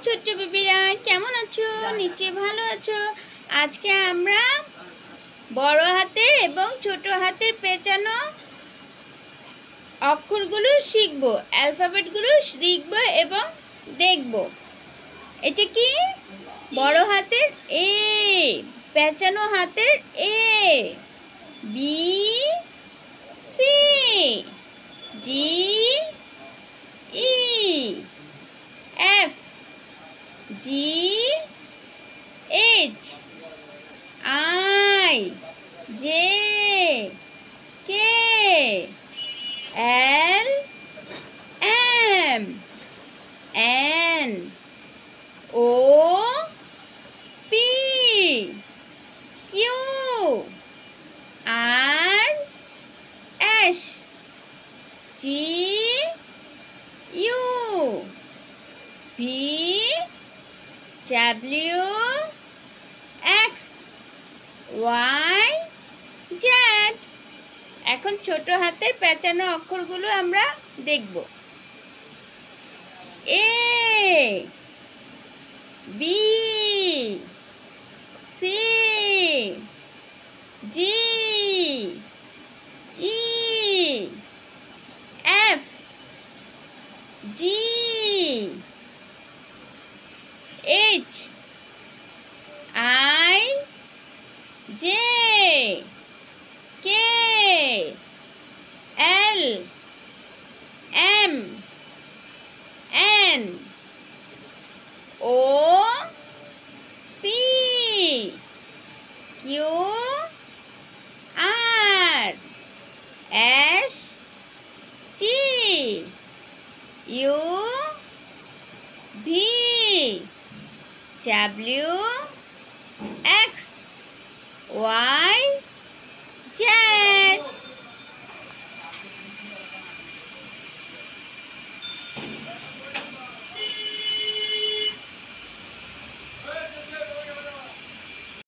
ছোট্ট বেবিরা, কেমন আছো? নিশ্চয়ই ভালো আছো। আজকে আমরা বড় হাতের এবং ছোট হাতের পেঁচানো অক্ষরগুলো শিখব, অ্যালফাবেটগুলো শিখব এবং দেখব। এটা কি? বড় হাতের এ, পেঁচানো হাতের A, B C, D E, F, G H, I, J, K, L, M, N, O, P, Q, R, S, T, U, V, W, X, Y, Z. এখন ছোট হাতের পেঁচানো অক্ষরগুলো আমরা দেখব। A, B, C, D, E, F, G, H, I, J, K, L, M, N, O, P, Q, R, S, T, U, V, W, X, Y,